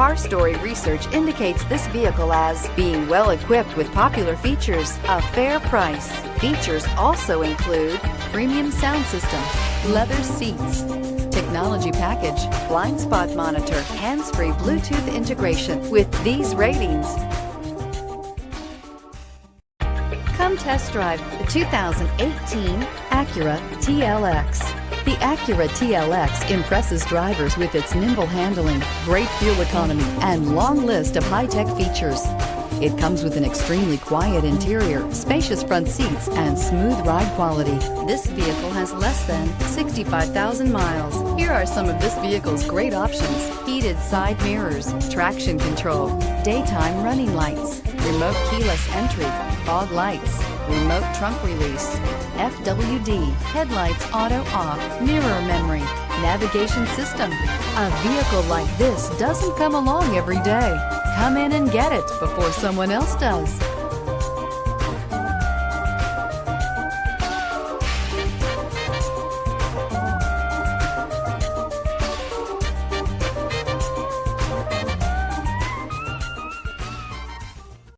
Car Story research indicates this vehicle as being well equipped with popular features, a fair price. Features also include premium sound system, leather seats, technology package, blind spot monitor, hands-free Bluetooth integration. With these ratings, come test drive the 2018 Acura TLX. The Acura TLX impresses drivers with its nimble handling, great fuel economy, and long list of high-tech features. It comes with an extremely quiet interior, spacious front seats, and smooth ride quality. This vehicle has less than 65,000 miles. Here are some of this vehicle's great options: heated side mirrors, traction control, daytime running lights, remote keyless entry, fog lights, remote trunk release, FWD, headlights auto off, mirror memory, navigation system. A vehicle like this doesn't come along every day. Come in and get it before someone else does.